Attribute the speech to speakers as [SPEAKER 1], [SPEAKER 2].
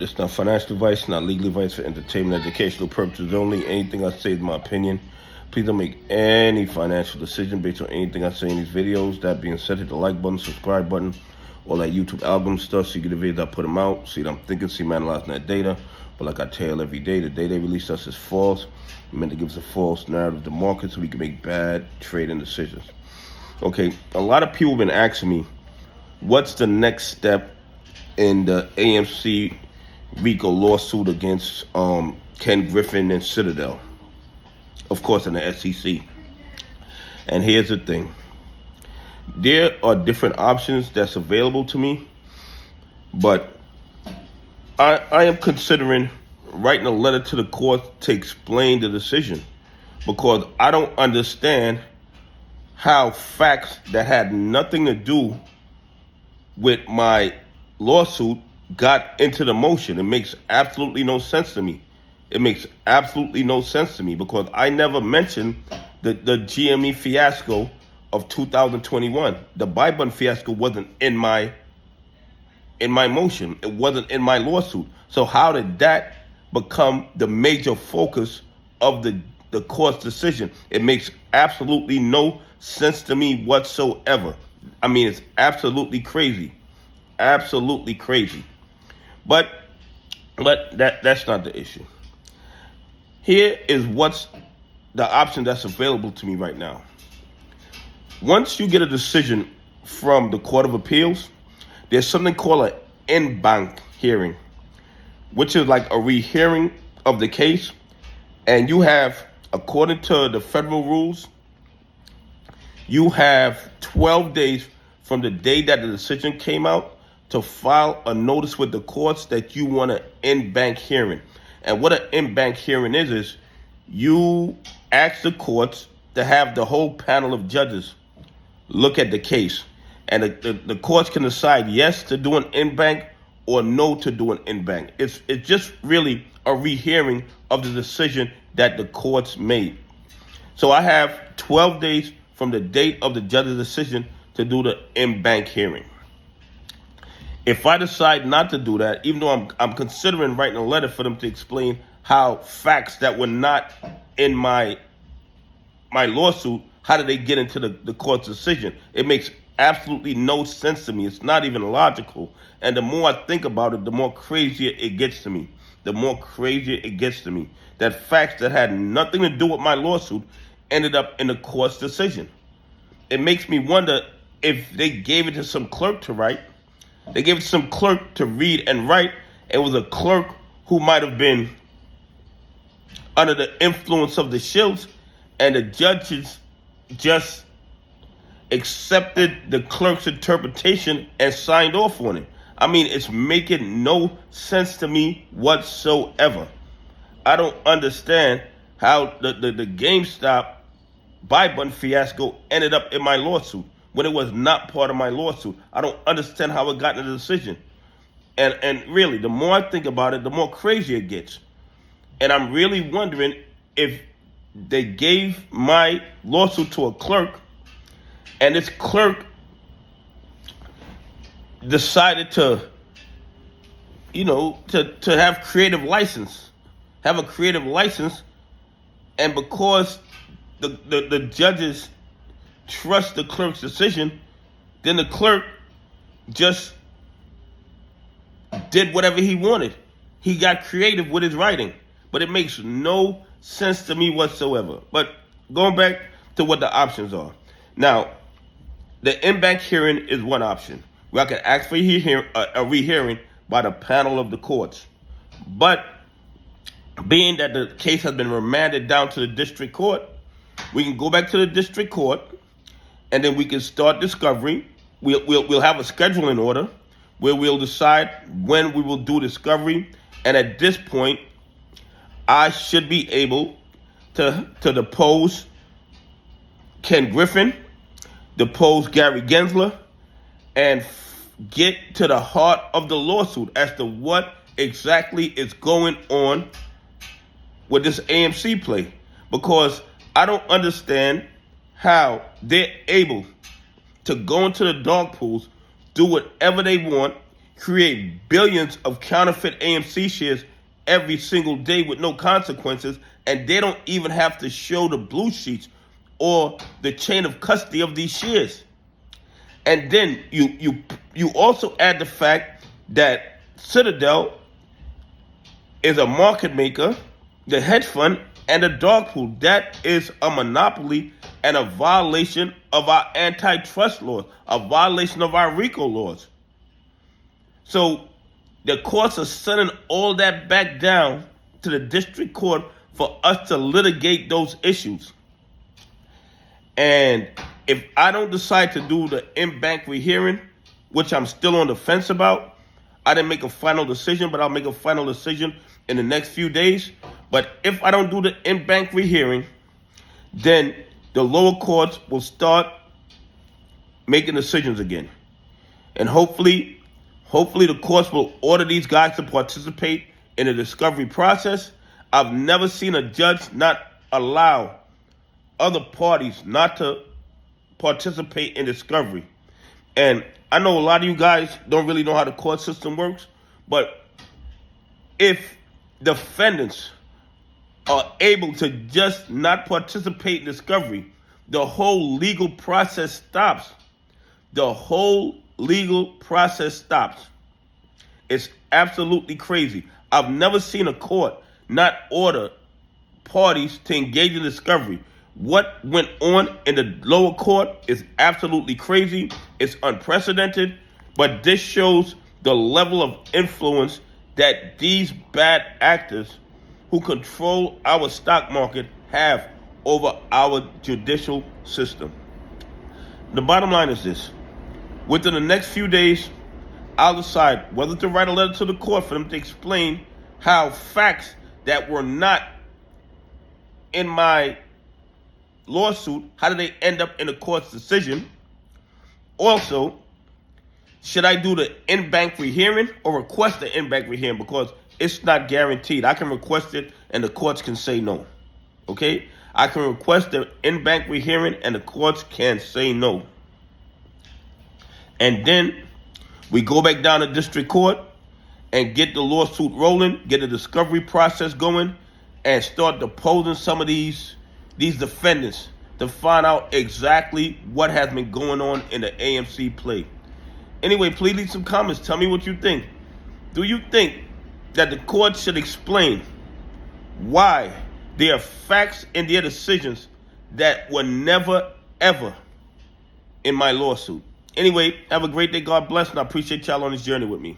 [SPEAKER 1] It's not financial advice, not legal advice, for entertainment, educational purposes only. Anything I say is my opinion. Please don't make any financial decision based on anything I say in these videos. That being said, hit the like button, subscribe button, all that YouTube algorithm stuff so you get the videos I put them out. See what I'm thinking, see me analyzing that data. But like I tell every day, the day they release us is false. It meant to give us a false narrative of the market so we can make bad trading decisions. Okay, a lot of people have been asking me, what's the next step in the AMC RICO lawsuit against Ken Griffin and Citadel, of course, in the SEC. And here's the thing. There are different options that's available to me, but I am considering writing a letter to the court to explain the decision, because I don't understand how facts that had nothing to do with my lawsuit got into the motion. It makes absolutely no sense to me. It makes absolutely no sense to me, because I never mentioned the GME fiasco of 2021. The buy button fiasco wasn't in my motion. It wasn't in my lawsuit. So how did that become the major focus of the court's decision? It makes absolutely no sense to me whatsoever. I mean, it's absolutely crazy. Absolutely crazy. But that's not the issue. Here is what's the option that's available to me right now. Once you get a decision from the Court of Appeals, there's something called an inbank hearing, which is like a rehearing of the case. And you have, according to the federal rules, you have 12 days from the day that the decision came out to file a notice with the courts that you want an in-bank hearing. And what an in-bank hearing is you ask the courts to have the whole panel of judges look at the case. And the courts can decide yes to do an in-bank or no to do an in-bank. It's just really a rehearing of the decision that the courts made. So I have 12 days from the date of the judge's decision to do the in-bank hearing. If I decide not to do that, even though I'm considering writing a letter for them to explain how facts that were not in my lawsuit, how did they get into the court's decision? It makes absolutely no sense to me. It's not even logical. And the more I think about it, the more crazier it gets to me. The more crazier it gets to me. That facts that had nothing to do with my lawsuit ended up in the court's decision. It makes me wonder if they gave it to some clerk to write. They gave it to some clerk to read and write. It was a clerk who might have been under the influence of the shills, and the judges just accepted the clerk's interpretation and signed off on it. I mean, it's making no sense to me whatsoever. I don't understand how the GameStop buy button fiasco ended up in my lawsuit when it was not part of my lawsuit. I don't understand how it got in the decision. And really, the more I think about it, the more crazy it gets. And I'm really wondering if they gave my lawsuit to a clerk, and this clerk decided to have creative license, have a creative license, and because the judges trust the clerk's decision, then the clerk just did whatever he wanted. He got creative with his writing, but it makes no sense to me whatsoever. But going back to what the options are. Now, the in-bank hearing is one option, where I can ask for a rehearing by the panel of the courts. But being that the case has been remanded down to the district court, we can go back to the district court, and then we can start discovery. We'll have a scheduling order where we'll decide when we will do discovery. And at this point, I should be able to depose Ken Griffin, depose Gary Gensler, and get to the heart of the lawsuit as to what exactly is going on with this AMC play. Because I don't understand how they're able to go into the dog pools, do whatever they want, create billions of counterfeit AMC shares every single day with no consequences, and they don't even have to show the blue sheets or the chain of custody of these shares. And then you also add the fact that Citadel is a market maker, the hedge fund, and a dog pool. That is a monopoly and a violation of our antitrust laws, a violation of our RICO laws. So the courts are sending all that back down to the district court for us to litigate those issues. And if I don't decide to do the inbank rehearing, which I'm still on the fence about, I didn't make a final decision, but I'll make a final decision in the next few days. But if I don't do the inbank rehearing, then the lower courts will start making decisions again. And hopefully the courts will order these guys to participate in the discovery process. I've never seen a judge not allow other parties not to participate in discovery. And I know a lot of you guys don't really know how the court system works, but if defendants are able to just not participate in discovery, the whole legal process stops. The whole legal process stops. It's absolutely crazy. I've never seen a court not order parties to engage in discovery. What went on in the lower court is absolutely crazy. It's unprecedented, but this shows the level of influence that these bad actors who control our stock market have over our judicial system. The bottom line is this. Within the next few days, I'll decide whether to write a letter to the court for them to explain how facts that were not in my lawsuit, how did they end up in the court's decision? Also, should I do the inbank rehearing or request the inbank rehearing? Because it's not guaranteed. I can request it and the courts can say no. Okay? I can request the inbank rehearing and the courts can say no. And then we go back down to district court and get the lawsuit rolling, get the discovery process going, and start deposing some of these defendants to find out exactly what has been going on in the AMC play. Anyway, please leave some comments. Tell me what you think. Do you think that the court should explain why there are facts in their decisions that were never, ever in my lawsuit? Anyway, have a great day. God bless, and I appreciate y'all on this journey with me.